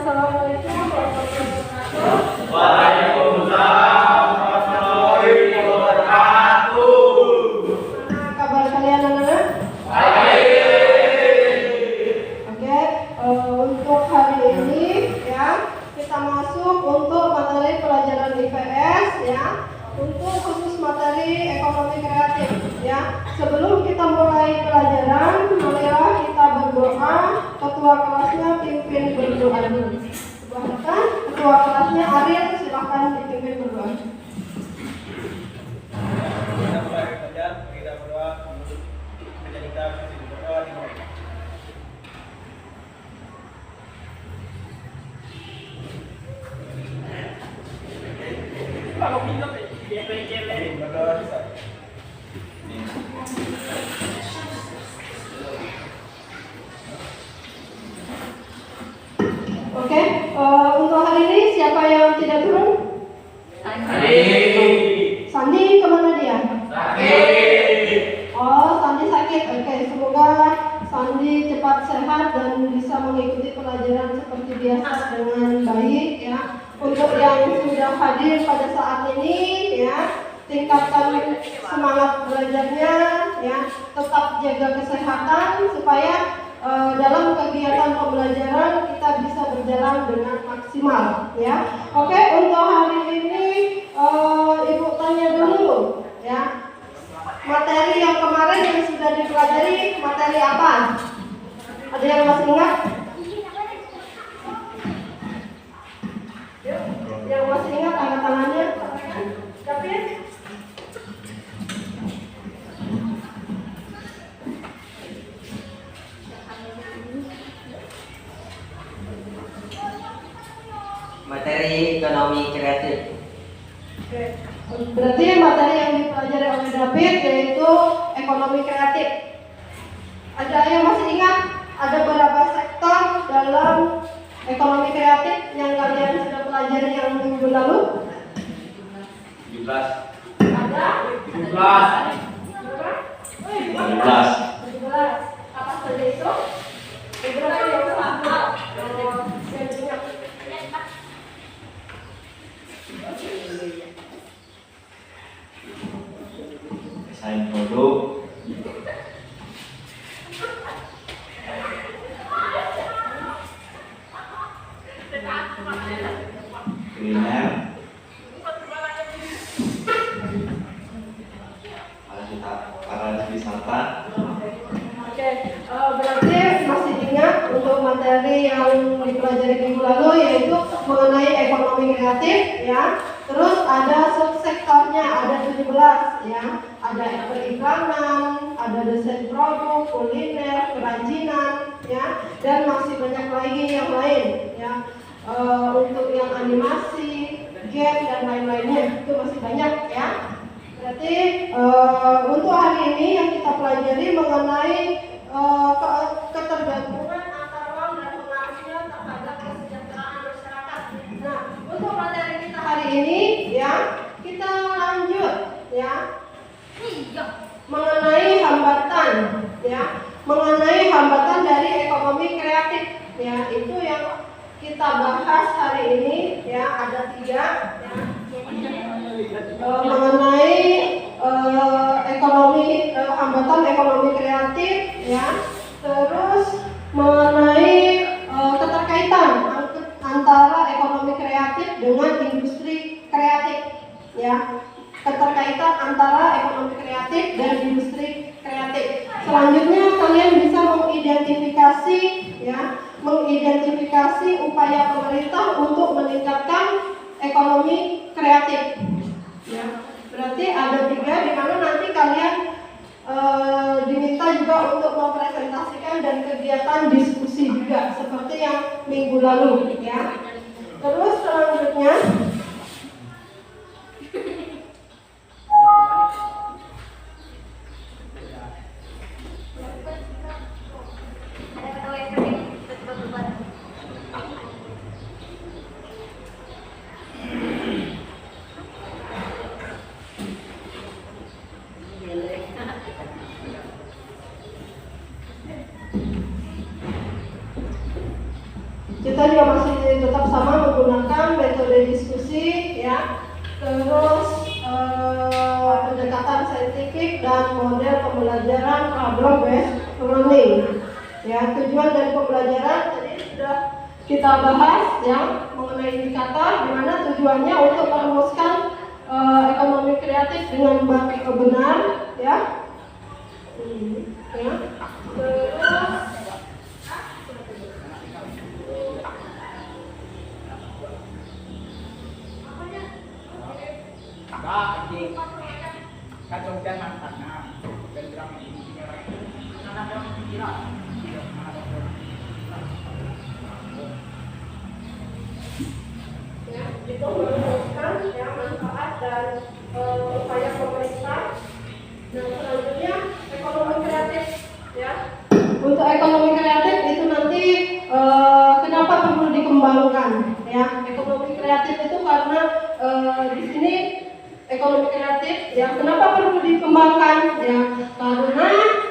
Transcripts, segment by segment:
Assalamualaikum warahmatullahi wabarakatuh. Waalaikumsalam warahmatullahi wabarakatuh. Gimana kabar kalian anak-anak? Baik. Oke, untuk hari ini ya kita masuk untuk materi pelajaran IPS ya, untuk khusus materi ekonomi kreatif ya. Sebelum kita mulai pelajaran, marilah kita berdoa. Ketua kelasnya pimpin berdoa dulu. Bahkan ketua kelasnya Ariel, silahkan dipimpin berdoa. Kita mulai belajar, kita berdoa, kita berdoa dimulai. Berdoa selesai. Oke, untuk hari ini siapa yang tidak turun? Sandi kemana dia? Oh, Sandi sakit. Oke, semoga Sandi cepat sehat dan bisa mengikuti pelajaran seperti biasa dengan baik ya. Untuk yang sudah hadir pada saat ini ya, tingkatkan semangat belajarnya ya, tetap jaga kesehatan supaya dalam kegiatan pembelajaran kita bisa berjalan dengan maksimal ya. Oke, untuk hari ini Ibu tanya dulu ya. Materi yang kemarin yang sudah dipelajari materi apa? Ada yang masih ingat? Yang masih ingat angkat tangannya. David? Materi ekonomi kreatif. Oke. Berarti materi yang dipelajari oleh David yaitu ekonomi kreatif. Ada yang masih ingat ada berapa sektor dalam ekonomi kreatif yang kalian sudah pelajari yang minggu lalu? 17. Ada? 17. Berapa? 17. 17. Apa saja itu? Beberapa yang sama. Yang ingat. Desain produk, kuliner, pariwisata. Oke, berarti masih ingat untuk materi yang dipelajari minggu lalu yaitu mengenai ekonomi kreatif ya. Terus ada subsektornya ada 17 ya. Ada periklanan, ada desain produk, kuliner, kerajinan ya, dan masih banyak lagi yang lain ya. Untuk yang animasi, game dan lain-lainnya itu masih banyak ya. Berarti untuk hari ini yang kita pelajari mengenai ketergantungan antara uang dan pengaruhnya terhadap kesejahteraan masyarakat. Nah, untuk materi kita hari ini ya, kita lanjut ya mengenai hambatan ya, mengenai hambatan dari ekonomi kreatif ya, itu yang kita bahas hari ini ya, ada 3 ya. Mengenai hambatan ekonomi kreatif ya, terus mengenai keterkaitan antara ekonomi kreatif dengan industri kreatif ya, keterkaitan antara ekonomi kreatif dan industri kreatif. Selanjutnya kalian bisa mengidentifikasi ya, mengidentifikasi upaya pemerintah untuk meningkatkan ekonomi kreatif. Ya, berarti ada 3 di mana nanti kalian diminta juga untuk mempresentasikan dan kegiatan diskusi juga seperti yang minggu lalu ya. Terus selanjutnya kita kita juga masih tetap sama menggunakan metode diskusi ya, terus pendekatan saintifik dan model pembelajaran problem based learning ya. Tujuan dari pembelajaran tadi sudah kita bahas ya mengenai indikator, di mana tujuannya untuk merumuskan ekonomi kreatif dengan benar ya. Ya. Terus kacau dan mantannya dan bilang ini anak yang pikiran ya, itu merumuskan ya manfaat dan upaya pemerintah. Nah, selanjutnya ekonomi kreatif ya. Untuk ekonomi kreatif itu nanti kenapa perlu dikembangkan ya? Ekonomi kreatif itu karena di sini ekonomi kreatif ya kenapa perlu dikembangkan ya? Karena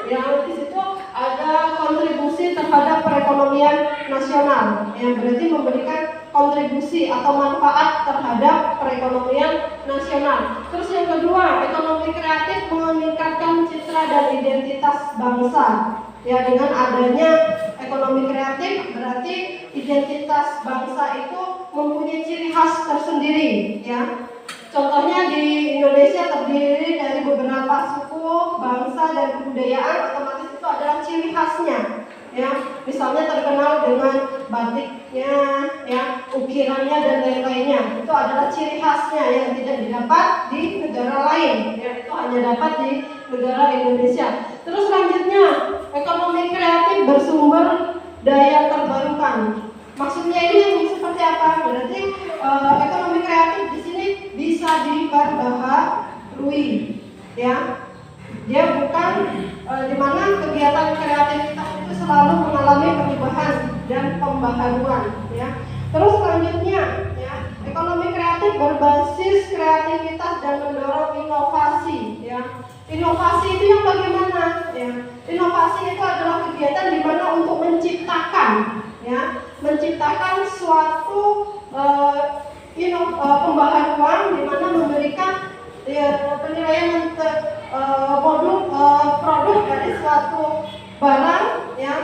ya di situ ada kontribusi terhadap perekonomian nasional yang berarti memberikan kontribusi atau manfaat terhadap perekonomian nasional. Terus yang kedua, ekonomi kreatif meningkatkan citra dan identitas bangsa. Ya, dengan adanya ekonomi kreatif berarti identitas bangsa itu mempunyai ciri khas tersendiri ya. Contohnya di Indonesia terdiri dari beberapa suku, bangsa dan kebudayaan, otomatis itu adalah ciri khasnya ya. Misalnya terkenal dengan batiknya ya, ukirannya dan lain-lainnya. Itu adalah ciri khasnya yang tidak didapat di negara lain ya. Itu hanya dapat di negara Indonesia. Terus selanjutnya, ekonomi kreatif bersumber daya terbarukan. Maksudnya ini seperti apa? Berarti ekonomi kreatif di sini bisa diperbaharui ya. Dia bukan di mana kegiatan kreativitas itu selalu mengalami perubahan dan pembaharuan ya. Terus selanjutnya ya, ekonomi kreatif berbasis kreativitas dan mendorong inovasi ya. Inovasi itu yang bagaimana ya? Inovasi itu adalah kegiatan di mana untuk menciptakan ya, menciptakan suatu pembaharuan di mana memberikan ya, penilaian produk dari suatu barang ya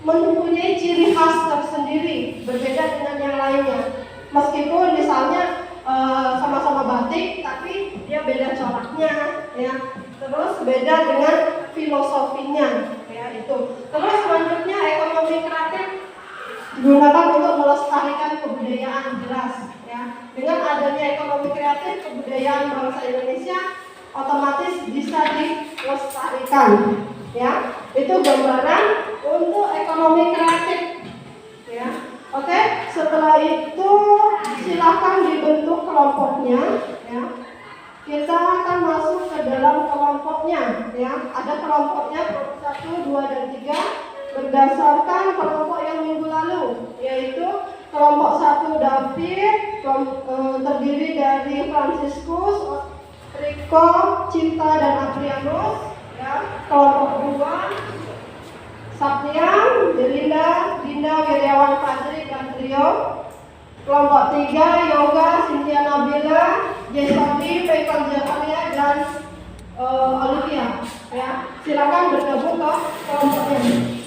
mempunyai ciri khas tersendiri berbeda dengan yang lainnya. Meskipun misalnya sama-sama batik tapi dia beda coraknya ya, terus beda dengan filosofinya ya itu. Terus selanjutnya ekonomi kreatif digunakan untuk melestarikan kebudayaan, jelas ya. Dengan adanya ekonomi kreatif, kebudayaan bangsa Indonesia otomatis bisa dilestarikan ya. Itu gambaran untuk ekonomi kreatif ya. Oke, setelah itu silakan dibentuk kelompoknya ya. Kita akan masuk ke dalam kelompoknya ya. Ada kelompoknya kelompok 1, 2 dan 3 berdasarkan kelompok yang minggu lalu, yaitu kelompok 1 David terdiri dari Franciscus, Rico, Cinta dan Adrianus ya. Kelompok 2 Sapnian, Delinda, Dinda, Wiryawan, Fadri dan Trio. Kelompok 3 Yoga, Cynthia Nabila, Jesodi, Pekan Zakaria dan Olivia ya. Silakan bergabung ke kelompoknya.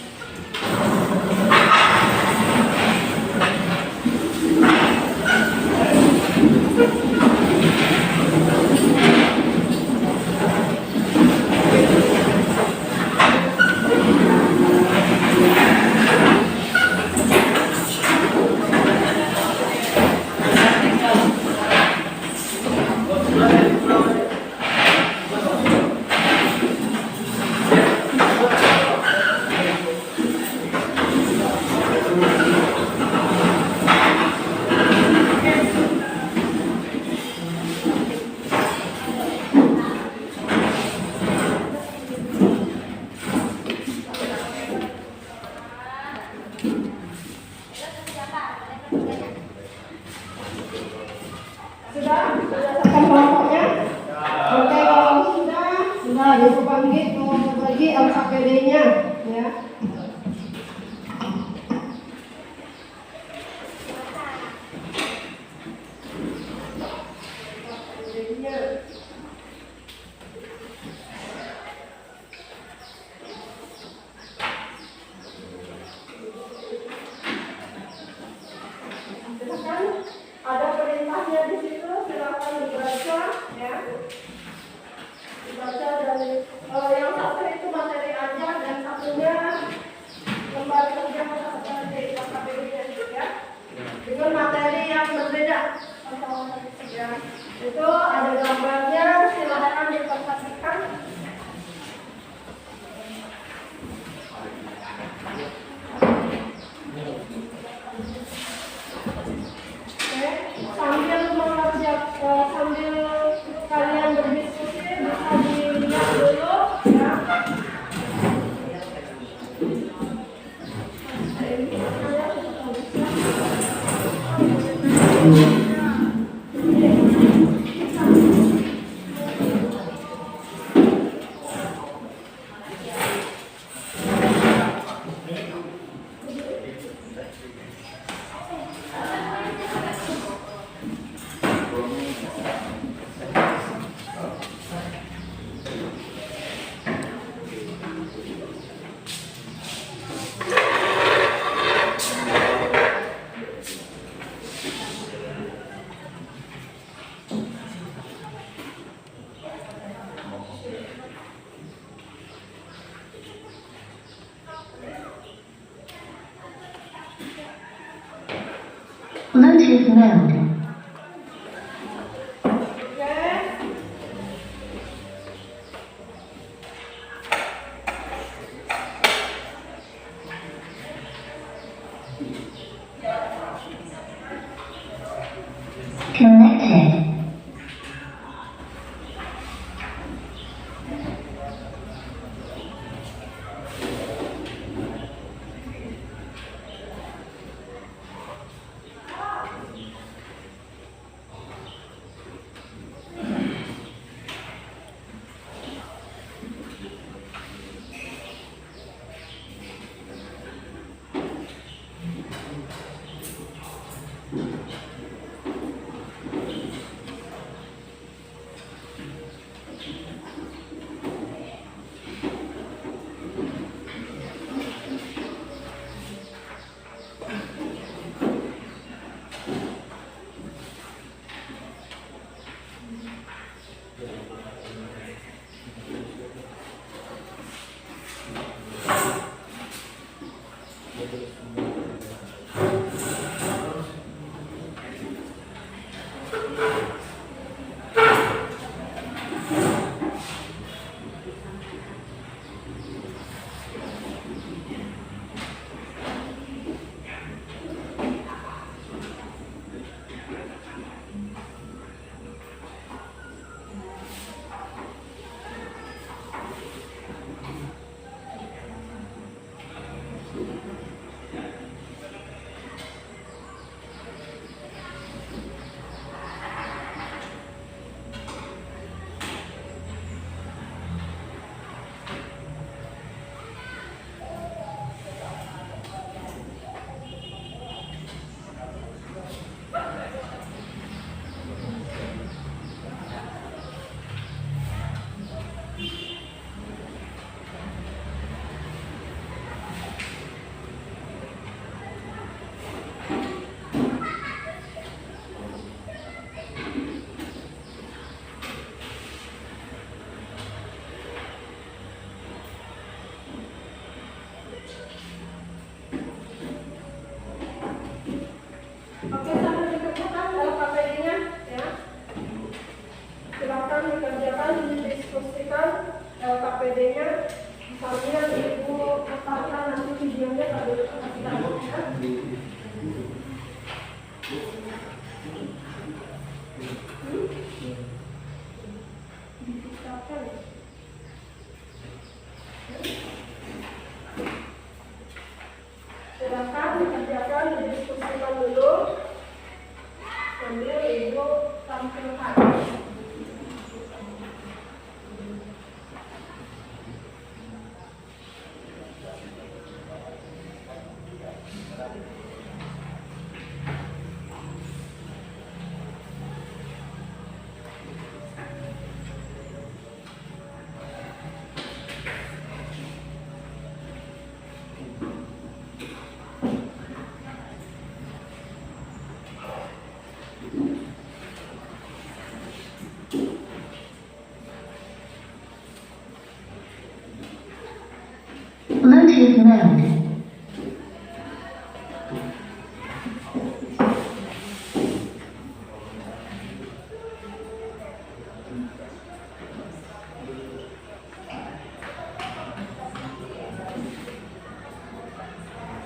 Bagi LKPD-nya ya. perhatikan ada perintahnya di situ, silakan dibaca ya. Dibaca dan yang satu itu materi aja dan satunya lembar kerja dari KPBS ya. Dengan materi yang berbeda. Ya. Itu ada gambarnya, silakan diperhatikan. Sambil sambil kalian berdiskusi bisa dilihat dulu ya. Bluetooth mode. Connected. Bluetooth mode.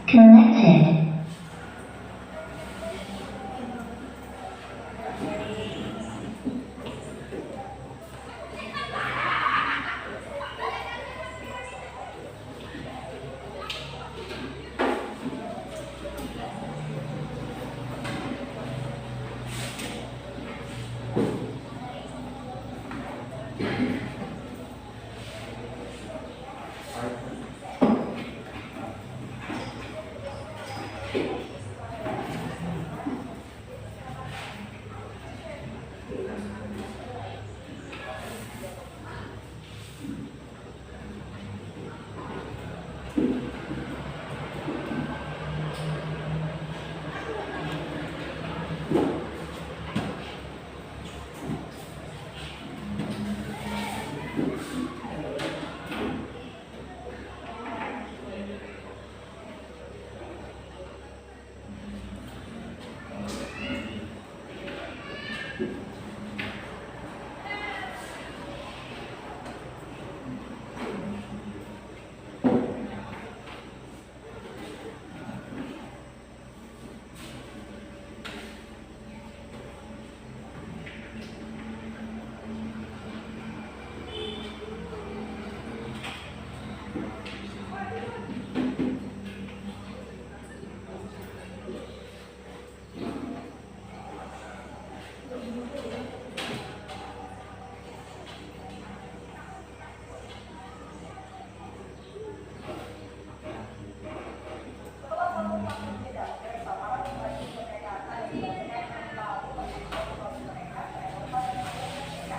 Connected.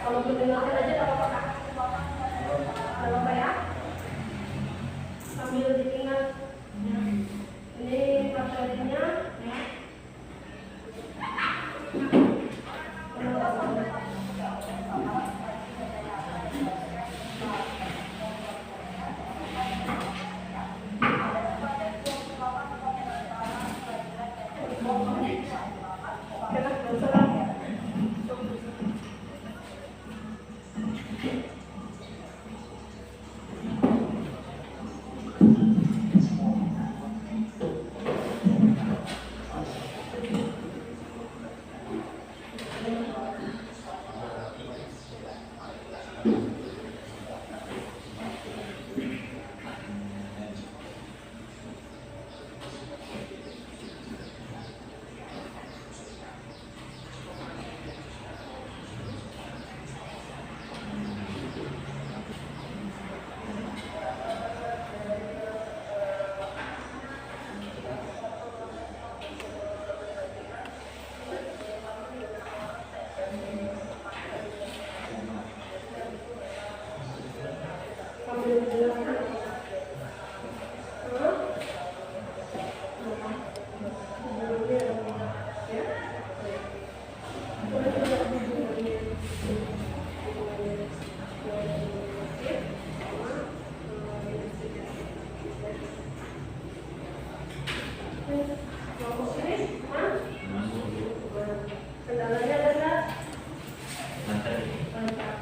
Kalau mendengarkan aja tak apa-apa Kak. Tak apa ya. Sambil diingat. Ya. Ini materinya ya. Kendalanya ada nggak? Mantap.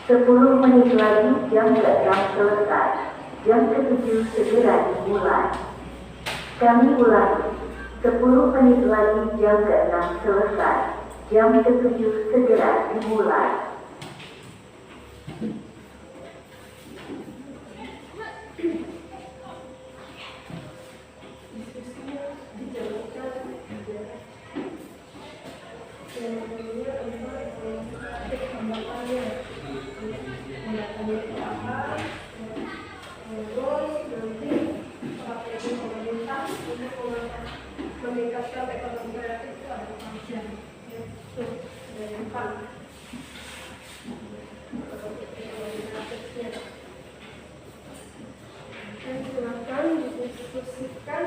10 menit lagi jam ke-6 selesai. Jam ke-7 segera dimulai. Kami ulangi. 10 menit lagi jam ke-6 selesai. Jam ke-7 segera dimulai. Meningkatkan ekonomi kreatif itu ada function. Dari depan. Dan silakan didiskusikan.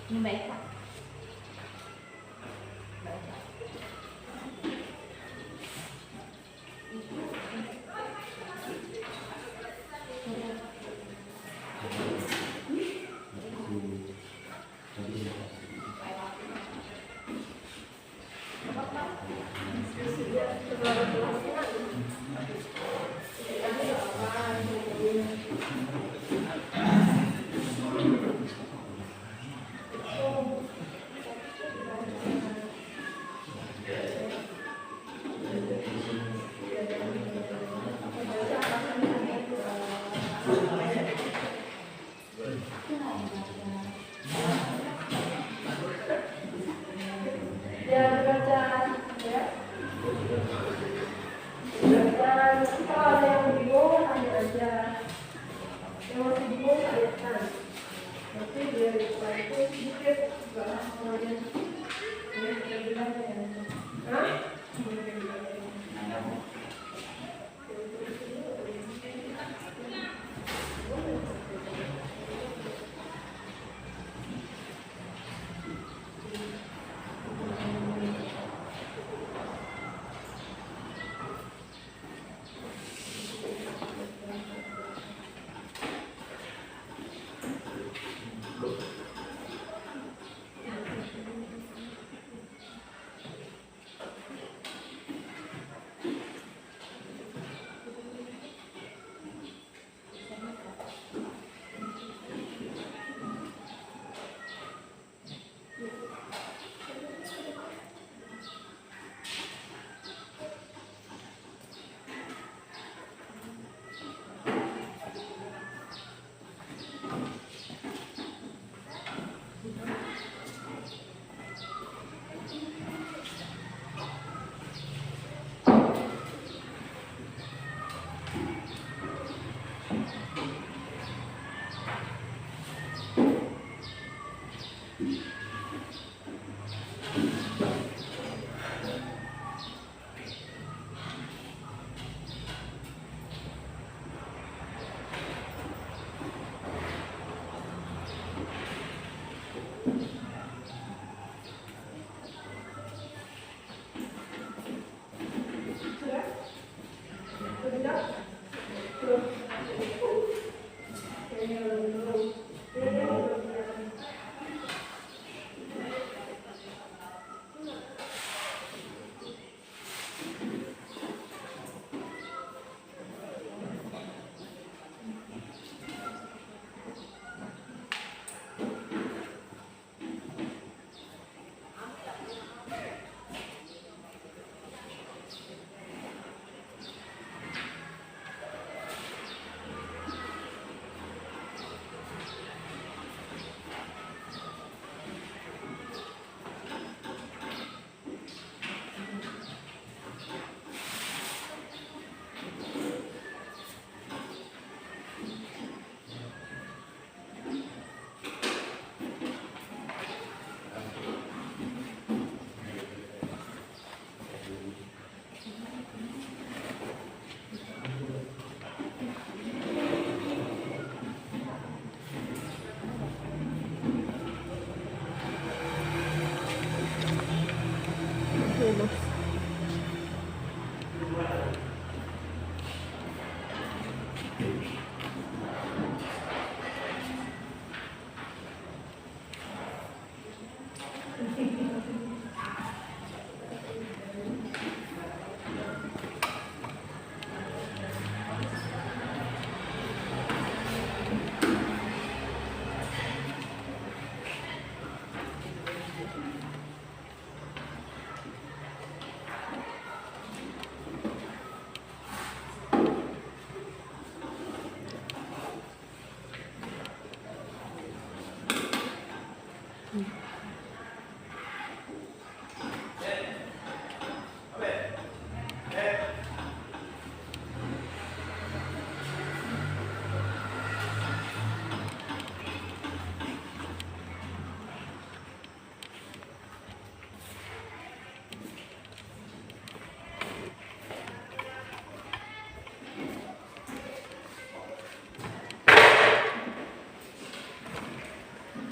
Ini baik Pak. Ya, baca ya. Dan kalau ada yang bingung, tanya aja. Yang masih bingung, tanyakan. Nanti biar itu sedikit bahas semuanya. Ya, kita bilang ya. Hah?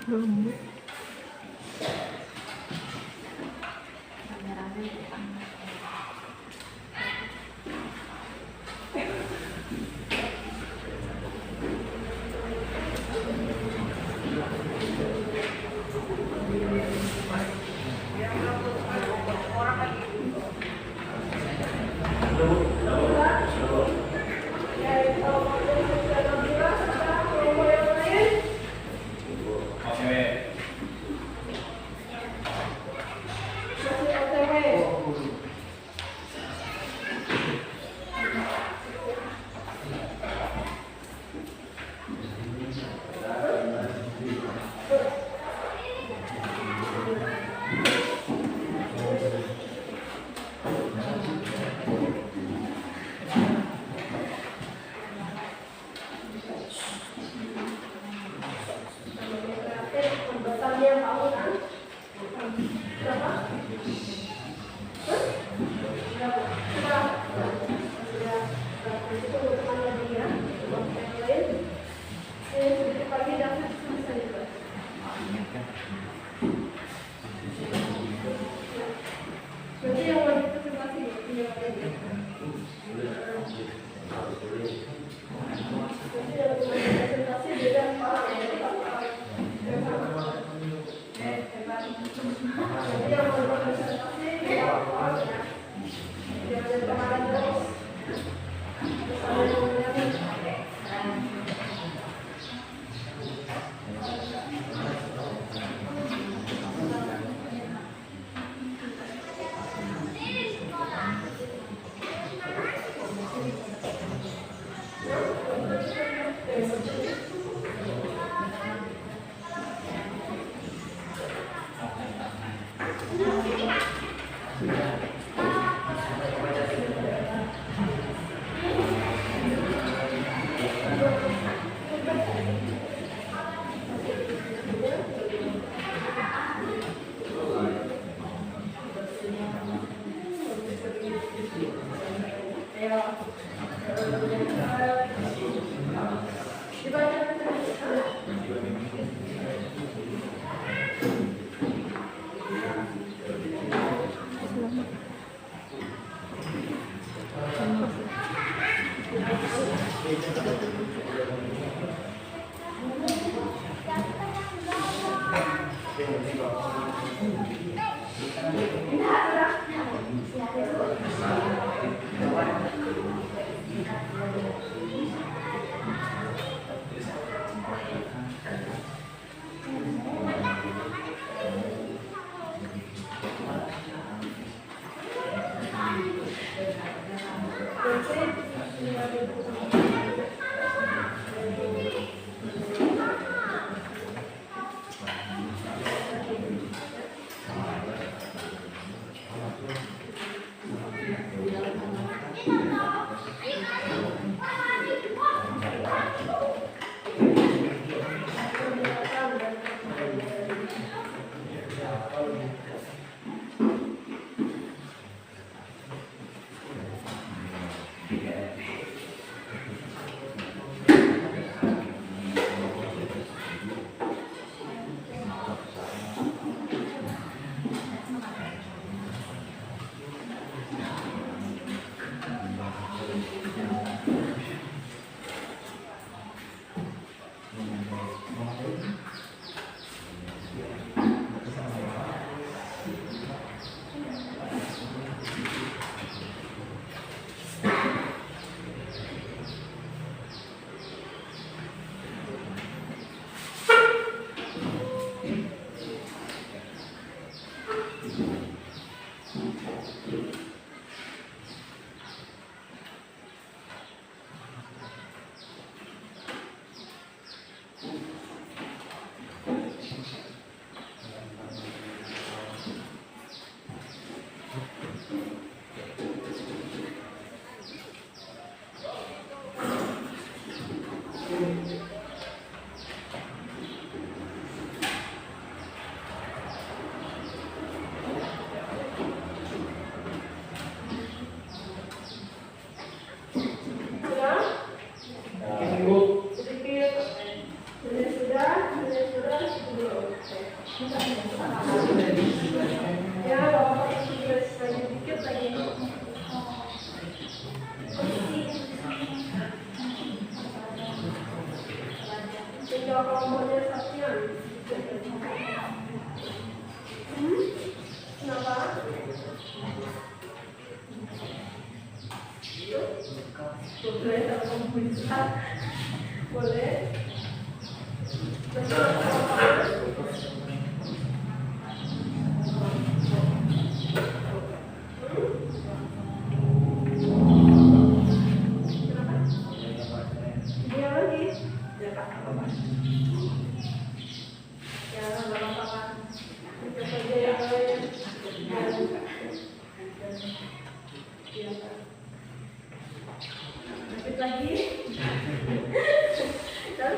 rambut Ekonomi kreatif, pembuatannya tahunan. Berapa? Hah? Berapa? Sudah. Sudah. Itu teman lagi ya. Yang lain. Sedikit lagi dapat bisa juga. Berarti yang wajib presentasi punya lagi. Jadi yang presentasi beda orang ya. Jadi yang mau presentasi beda orang ya. Jangan ada kemarin terus. Lagi. Dan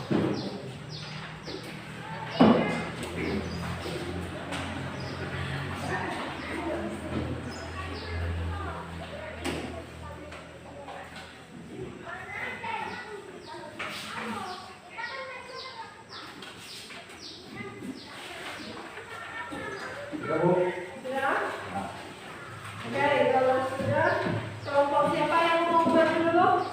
Sudah, Bu? Sudah? Oke, kalau sudah, kelompok siapa yang mau buat dulu?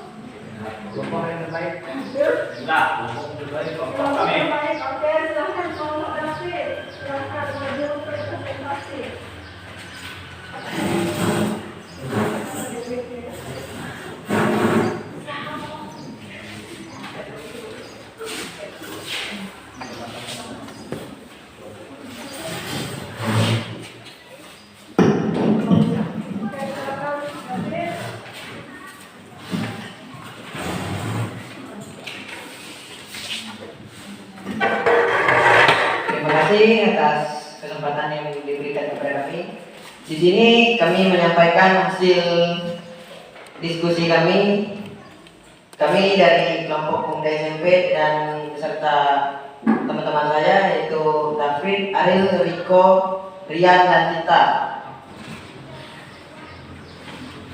Kelompok yang terbaik. Ya? Enggak, kelompok terbaik kelompok Kelompok kami. terbaik, oke, silahkan kelompok David. Silahkan maju untuk presentasi. Oke, silakan David. Terima kasih atas kesempatan yang diberikan kepada kami. Di sini kami menyampaikan hasil diskusi kami. Kami dari kelompok pemuda SMP dan beserta teman-teman saya yaitu David, Ariel, Riko, Rian, dan Tita.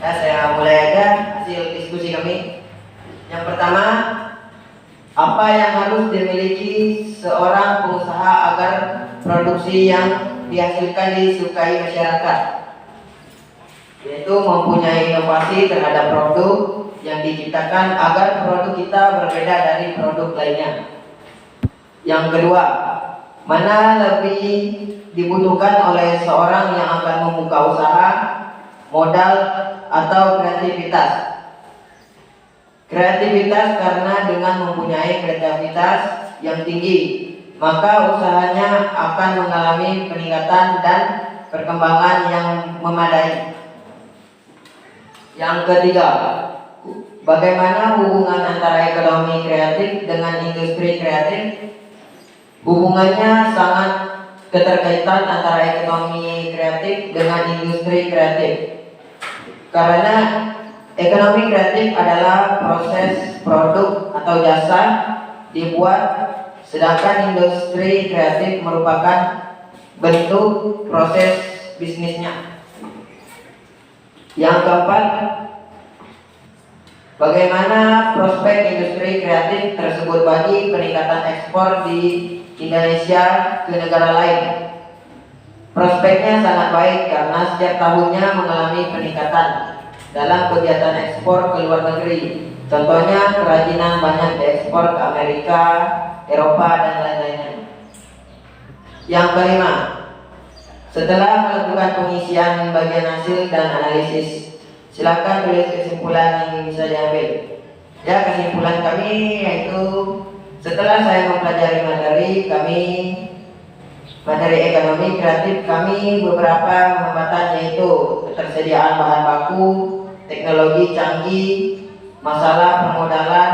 Ya, saya mulai aja hasil diskusi kami. Yang pertama, apa yang harus dimiliki seorang pengusaha agar produksi yang dihasilkan disukai masyarakat? Yaitu mempunyai inovasi terhadap produk yang diciptakan agar produk kita berbeda dari produk lainnya. Yang kedua, mana lebih dibutuhkan oleh seorang yang akan membuka usaha, modal, atau kreativitas? Kreativitas karena dengan mempunyai kreativitas yang tinggi, maka usahanya akan mengalami peningkatan dan perkembangan yang memadai. Yang ketiga, bagaimana hubungan antara ekonomi kreatif dengan industri kreatif? Hubungannya sangat keterkaitan antara ekonomi kreatif dengan industri kreatif. Karena ekonomi kreatif adalah proses produk atau jasa dibuat, sedangkan industri kreatif merupakan bentuk proses bisnisnya. Yang keempat, bagaimana prospek industri kreatif tersebut bagi peningkatan ekspor di Indonesia ke negara lain? Prospeknya sangat baik karena setiap tahunnya mengalami peningkatan dalam kegiatan ekspor ke luar negeri. Contohnya kerajinan banyak diekspor ke Amerika, Eropa, dan lain-lainnya. Yang kelima, setelah melakukan pengisian bagian hasil dan analisis, silakan tulis kesimpulan yang bisa diambil. Ya, kesimpulan kami yaitu setelah saya mempelajari materi ekonomi kreatif, kami beberapa hambatan yaitu ketersediaan bahan baku, teknologi canggih, masalah permodalan,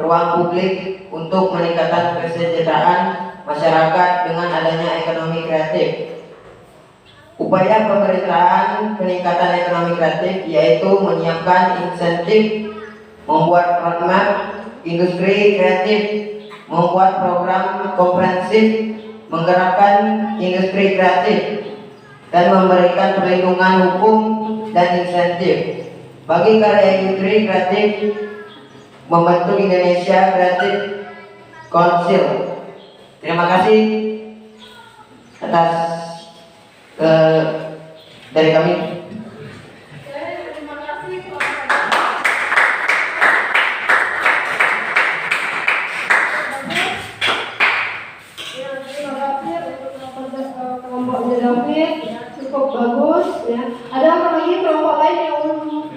ruang publik untuk meningkatkan kesejahteraan masyarakat dengan adanya ekonomi kreatif. Upaya pemerintahan peningkatan ekonomi kreatif yaitu menyiapkan insentif, membuat roadmap industri kreatif, membuat program komprehensif, menggerakkan industri kreatif, dan memberikan perlindungan hukum dan insentif bagi karya industri kreatif, membentuk Indonesia Creative Council. Terima kasih atas dari kami. Terima kasih kelompoknya David, cukup bagus ya. Ada apa lagi kelompok lain yang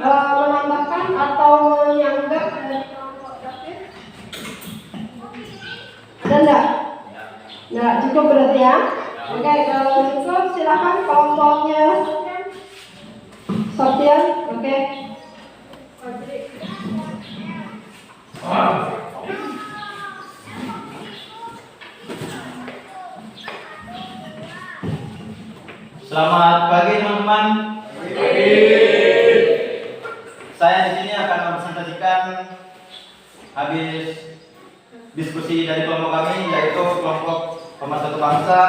menambahkan atau menyanggah dari kelompok David? Ada enggak? Nah, cukup berarti ya. Oke, kalau cukup silakan kelompoknya Sofian. Oke. Selamat pagi teman-teman. Saya di sini akan mempresentasikan habis diskusi dari kelompok kami, yaitu kelompok Pemersatu Bangsa.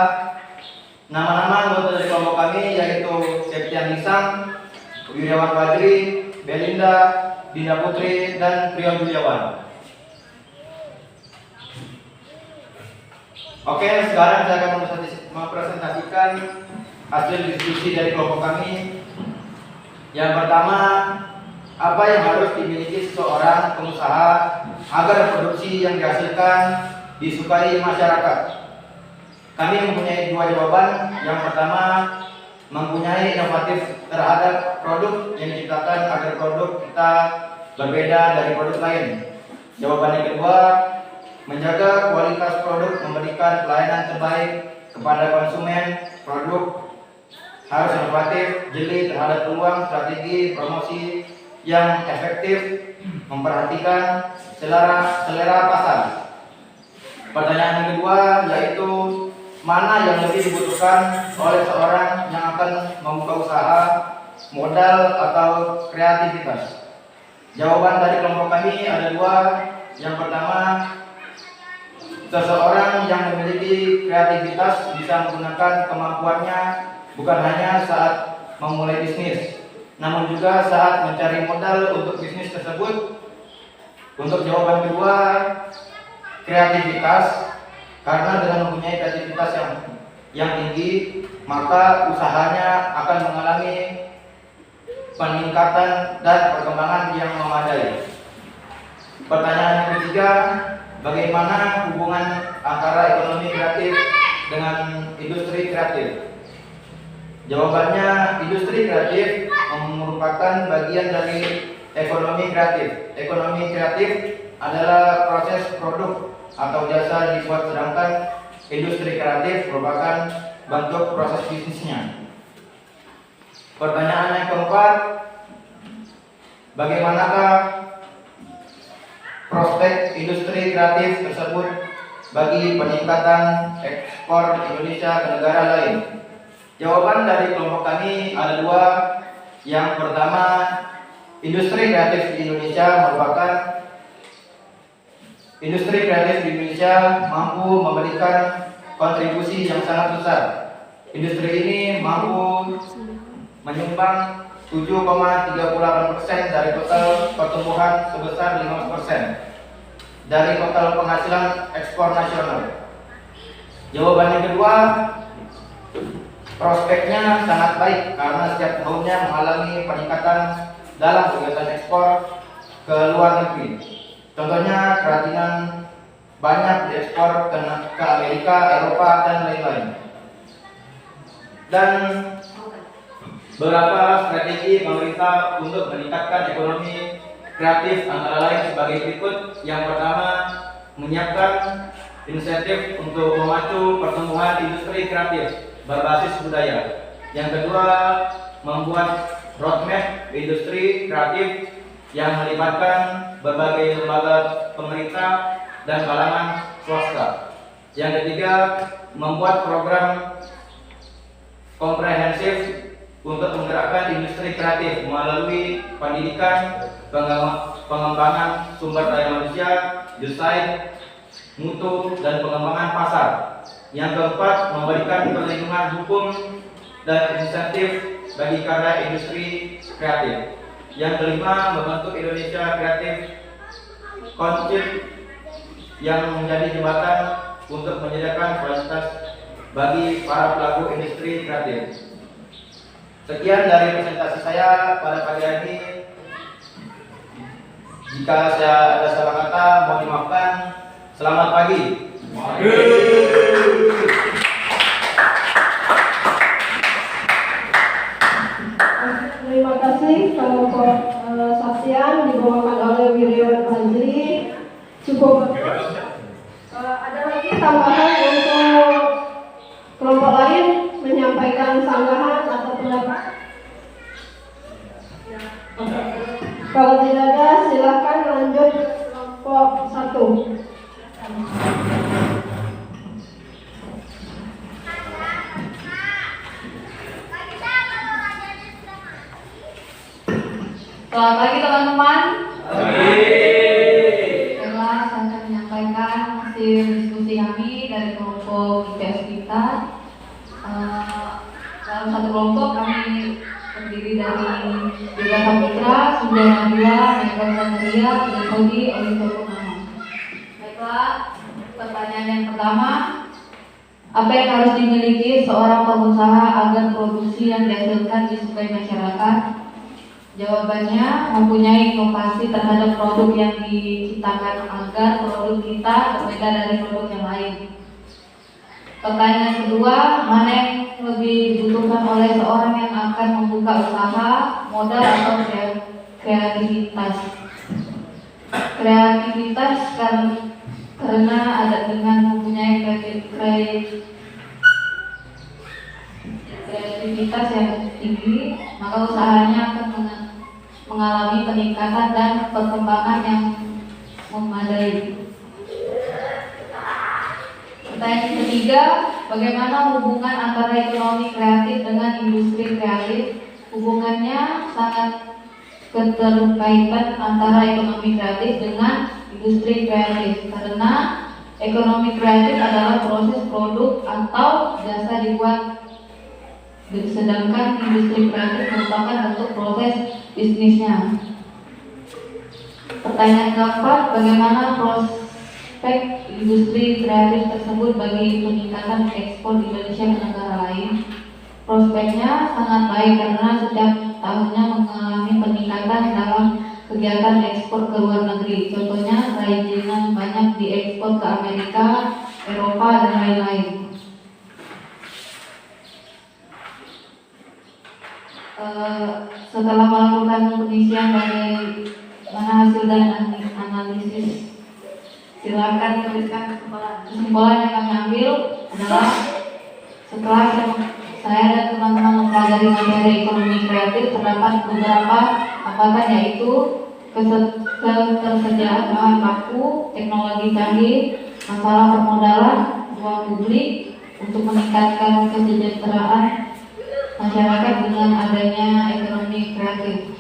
Nama-nama anggota dari kelompok kami yaitu Septian Nisang, Wirawan Fajri, Belinda, Dinda Putri, dan Priyo Juliawan. Oke, sekarang saya akan mempresentasikan hasil diskusi dari kelompok kami. Yang pertama, apa yang harus dimiliki seseorang pengusaha agar produksi yang dihasilkan disukai masyarakat? Kami mempunyai dua jawaban. Yang pertama, mempunyai inovatif terhadap produk yang diciptakan agar produk kita berbeda dari produk lain. Jawaban yang kedua, menjaga kualitas produk, memberikan pelayanan terbaik kepada konsumen. Produk harus inovatif, jeli terhadap peluang, strategi promosi yang efektif, memperhatikan selera pasar. Pertanyaan yang kedua yaitu mana yang lebih dibutuhkan oleh seorang yang akan membuka usaha, modal atau kreativitas? Jawaban dari kelompok kami ada dua. Yang pertama, seseorang yang memiliki kreativitas bisa menggunakan kemampuannya bukan hanya saat memulai bisnis, namun juga saat mencari modal untuk bisnis tersebut. Untuk jawaban kedua, kreativitas, karena dengan mempunyai kreativitas yang tinggi, maka usahanya akan mengalami peningkatan dan perkembangan yang memadai. Pertanyaan yang ketiga, bagaimana hubungan antara ekonomi kreatif dengan industri kreatif? Jawabannya, industri kreatif merupakan bagian dari ekonomi kreatif. Ekonomi kreatif adalah proses produk atau jasa dibuat, sedangkan industri kreatif merupakan bentuk proses bisnisnya. Pertanyaan yang keempat, bagaimanakah prospek industri kreatif tersebut bagi peningkatan ekspor Indonesia ke negara lain? Jawaban dari kelompok kami ada dua. Yang pertama, industri kreatif di Indonesia mampu memberikan kontribusi yang sangat besar. Industri ini mampu menyumbang 7,38% dari total pertumbuhan sebesar 15% dari total penghasilan ekspor nasional. Jawaban yang kedua, prospeknya sangat baik karena setiap tahunnya mengalami peningkatan dalam kegiatan ekspor ke luar negeri. Contohnya, kerajinan banyak diekspor ke Amerika, Eropa, dan lain-lain. Dan beberapa strategi pemerintah untuk meningkatkan ekonomi kreatif antara lain sebagai berikut. Yang pertama, menyiapkan insentif untuk memacu pertumbuhan industri kreatif berbasis budaya. Yang kedua, membuat roadmap industri kreatif yang melibatkan berbagai lembaga pemerintah dan kalangan swasta. Yang ketiga, membuat program komprehensif untuk menggerakkan industri kreatif melalui pendidikan, pengembangan sumber daya manusia, desain, mutu, dan pengembangan pasar. Yang keempat, memberikan perlindungan hukum dan insentif bagi karya industri kreatif. Yang kelima, membentuk Indonesia Creative Council yang menjadi jembatan untuk menyediakan fasilitas bagi para pelaku industri kreatif. Sekian dari presentasi saya pada pagi hari ini. Jika saya ada salah kata, mohon dimaafkan. Selamat pagi. Terima kasih kelompok Septian dibawakan oleh Wirawan Fajri. Cukup. Ada lagi tambahan untuk kelompok lain menyampaikan sanggahan atau pendapat? Kalau tidak ada, silakan lanjut kelompok 1. Selamat pagi teman-teman. Pagi. Baiklah, saya akan Arab Saudi oleh Purnama. Baiklah, pertanyaan yang pertama, apa yang harus dimiliki seorang pengusaha agar produksi yang dihasilkan disukai masyarakat? Jawabannya, mempunyai inovasi terhadap produk yang diciptakan agar produk kita berbeda dari produk yang lain. Pertanyaan kedua, mana yang lebih dibutuhkan oleh seorang yang akan membuka usaha, modal atau kreativitas? Kreativitas karena ada dengan mempunyai kreativitas yang tinggi, maka usahanya akan mengalami peningkatan dan perkembangan yang memadai. Pertanyaan ketiga, bagaimana hubungan antara ekonomi kreatif dengan industri kreatif? Hubungannya sangat keterkaitan antara ekonomi kreatif dengan industri kreatif karena ekonomi kreatif adalah proses produk atau jasa dibuat, sedangkan industri kreatif merupakan bentuk proses bisnisnya. Pertanyaan keempat, bagaimana prospek industri kreatif tersebut bagi peningkatan ekspor Indonesia ke negara lain? Prospeknya sangat baik karena setiap tahunnya mengalami peningkatan dalam kegiatan ekspor ke luar negeri. Contohnya, kerajinan banyak diekspor ke Amerika, Eropa, dan lain-lain. Setelah melakukan pengisian bagaimana hasil dan analisis, silakan tuliskan kesimpulan yang kami ambil adalah setelah saya dan teman-teman mempelajari materi ekonomi kreatif, terdapat beberapa hambatan, yaitu ketersediaan bahan baku, teknologi canggih, masalah permodalan, ruang publik untuk meningkatkan kesejahteraan masyarakat dengan adanya ekonomi kreatif.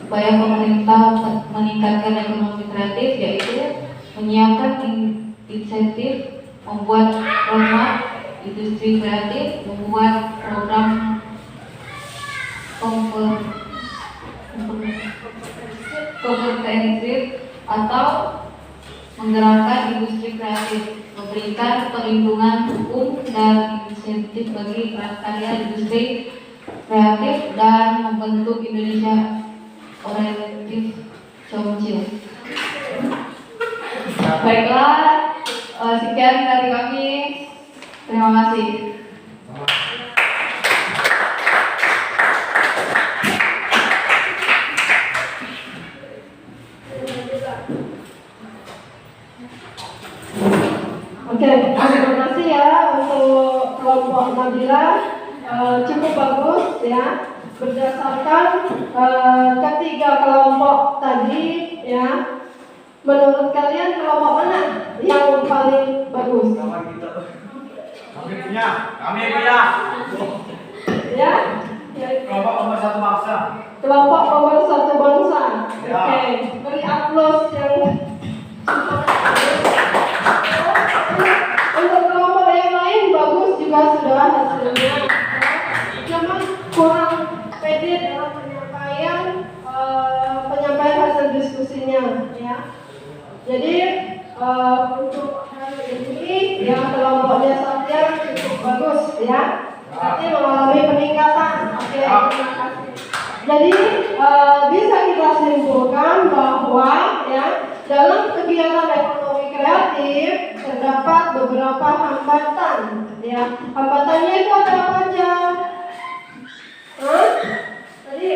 Upaya pemerintah meningkatkan ekonomi kreatif yaitu menyiapkan insentif, membuat roadmap industri kreatif, membuat program komprehensif atau menggerakkan industri kreatif, memberikan perlindungan hukum dan insentif bagi karya industri kreatif, dan membentuk Indonesia Oriented Council. Baiklah, sekian dari kami. Terima kasih. Oke, terima kasih ya untuk kelompok Nabila. Cukup bagus ya. Berdasarkan ketiga kelompok tadi ya, menurut kalian kelompok mana yang paling bagus? Kami punya. Ya, Kelompok nomor 1 bangsa. kelompok nomor 1 bangsa. Ya. Oke, beri aplaus yang untuk kelompok yang lain bagus juga sudah hasilnya. Cuma kurang pede dalam penyampaian hasil diskusinya ya. Jadi untuk hari ini ya kelompoknya Satya cukup bagus ya. Nanti mengalami peningkatan. Oke, terima kasih. Jadi bisa kita simpulkan bahwa ya dalam kegiatan ekonomi kreatif terdapat beberapa hambatan ya. Hambatannya itu ada apa aja? Tadi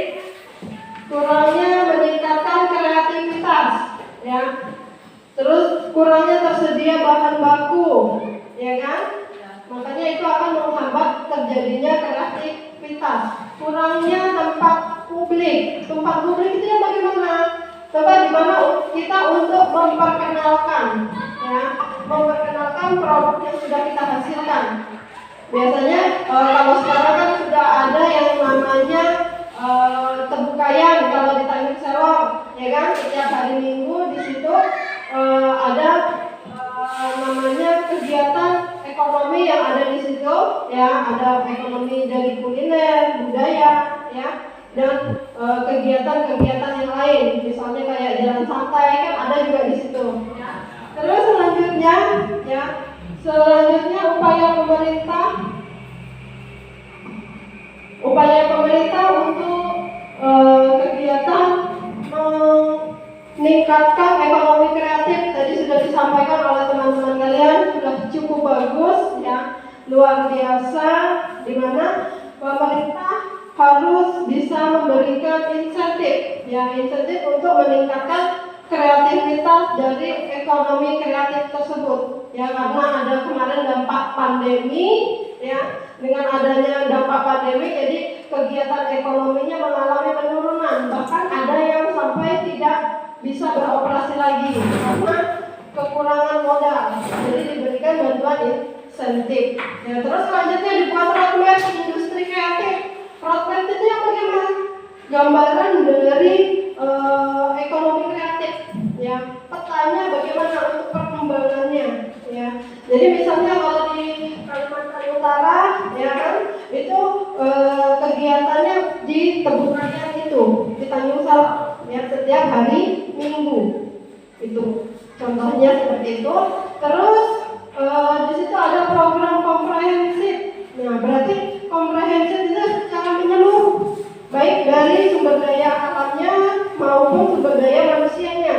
kurangnya meningkatkan kreativitas ya. Terus kurangnya tersedia bahan baku, ya kan? Makanya itu akan menghambat terjadinya kreativitas. Kurangnya tempat publik. Tempat publik itu yang bagaimana? Tempat di mana kita untuk memperkenalkan, ya, memperkenalkan produk yang sudah kita hasilkan. Biasanya kalau sekarang kan sudah ada yang namanya tebukayan kalau di Tanjung Selong, ya kan? Setiap hari Minggu di situ ada namanya kegiatan ekonomi yang ada di situ, ya, ada ekonomi dari kuliner, budaya, ya, dan kegiatan-kegiatan yang lain, misalnya kayak jalan santai kan ada juga di situ. Ya. Terus selanjutnya, ya, selanjutnya upaya pemerintah untuk kegiatan meningkatkan ekonomi kreatif tadi sudah disampaikan oleh teman-teman kalian, sudah cukup bagus, ya, luar biasa, di mana pemerintah harus bisa memberikan insentif, ya, insentif untuk meningkatkan kreativitas dari ekonomi kreatif tersebut, ya, karena ada kemarin dampak pandemi, ya, dengan adanya dampak pandemi, jadi kegiatan ekonominya mengalami penurunan, bahkan ada yang sampai tidak bisa beroperasi lagi karena kekurangan modal, jadi diberikan bantuan insentif. Ya, terus selanjutnya dibuat roadmap industri kreatif. Roadmap itu yang bagaimana? Gambaran dari ekonomi kreatif, ya, petanya bagaimana untuk perkembangannya, ya. Jadi misalnya kalau di Kalimantan Utara, ya kan, itu kegiatannya di Tebu Rakyat itu di Tanjung Salak, ya, setiap hari Minggu itu contohnya seperti itu. Terus di situ ada program komprehensif. Nah, berarti komprehensif itu secara menyeluruh, baik dari sumber daya alamnya maupun sumber daya manusianya.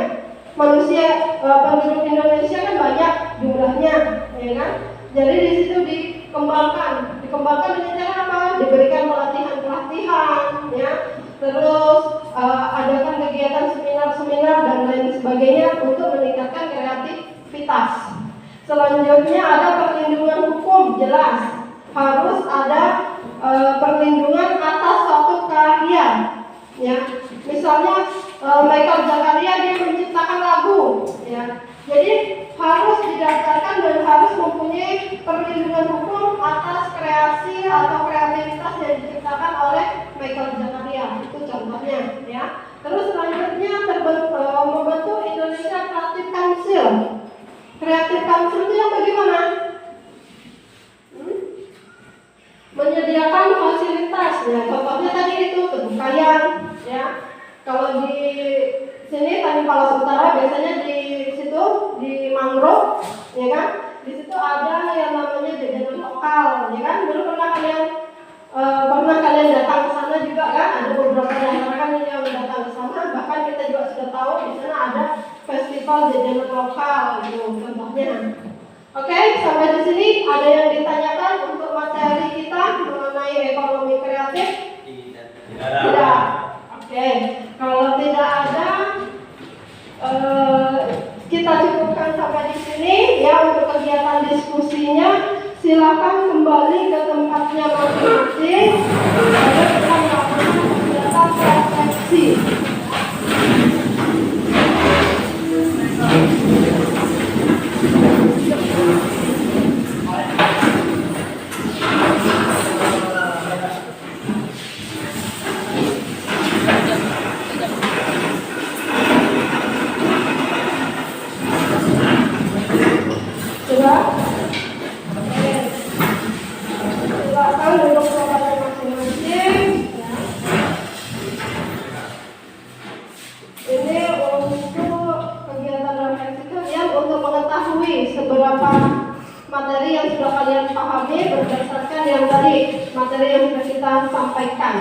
Manusia penduduk Indonesia kan banyak jumlahnya, ya kan? Jadi di situ dikembangkan dengan cara apa? Diberikan pelatihan, ya. Terus adakan kegiatan seminar dan lain sebagainya untuk meningkatkan kreativitas. Selanjutnya ada perlindungan hukum, jelas harus ada perlindungan atas suatu karya, ya. Misalnya Michael Zakaria dia menciptakan lagu, ya. Jadi harus didaftarkan dan harus mempunyai perlindungan hukum atas kreasi atau kreativitas yang diciptakan oleh Michael Zakaria, itu contohnya, ya. Terus selanjutnya membentuk Indonesia Creative Council. Creative Council itu yang bagaimana? Menyediakan fasilitas, ya. Contohnya tadi itu Tebukayan, ya. Kalau di sini Tanjung Palas Utara biasanya di situ di mangrove, ya kan? Di situ ada yang namanya jajanan lokal, ya kan? Dulu pernah kalian datang ke sana juga kan? Ada beberapa masyarakat yang datang ke sana, bahkan kita juga sudah tahu di sana ada festival jajanan lokal, gitu, contohnya. Oke, sampai di sini ada yang ditanyakan untuk materi kita mengenai ekonomi kreatif? Tidak. Oke, kalau tidak ada, kita cukupkan sampai di sini, ya, untuk kegiatan diskusinya. Silakan kembali ke tempatnya masing-masing. Lalu kita melakukan kegiatan refleksi. Silakan duduk tempatnya masing-masing. Ini untuk kegiatan refleksi kalian untuk mengetahui seberapa materi yang sudah kalian pahami berdasarkan yang tadi materi yang sudah kita sampaikan.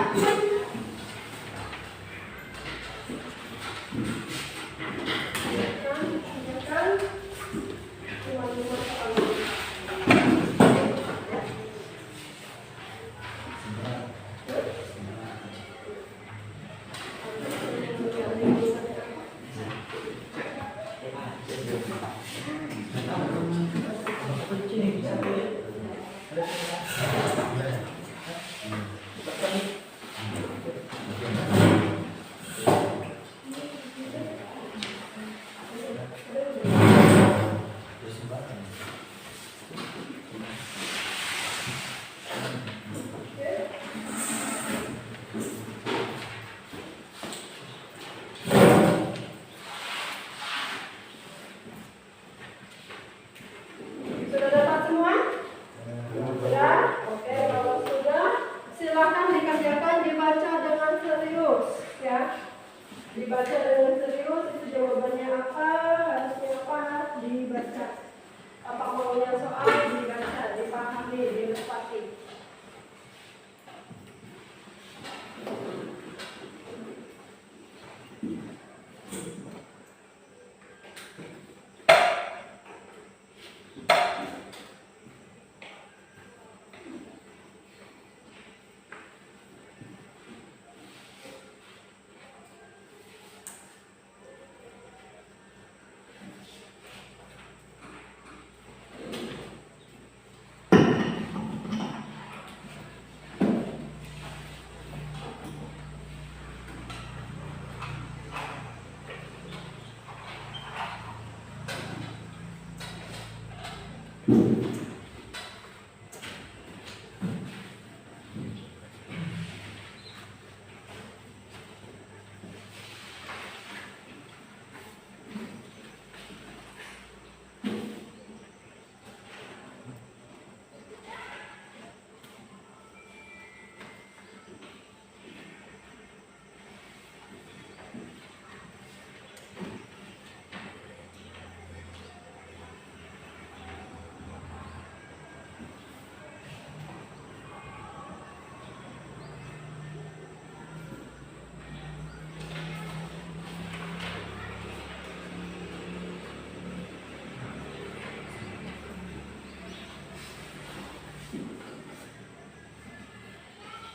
Dibaca dengan serius, itu jawabannya apa,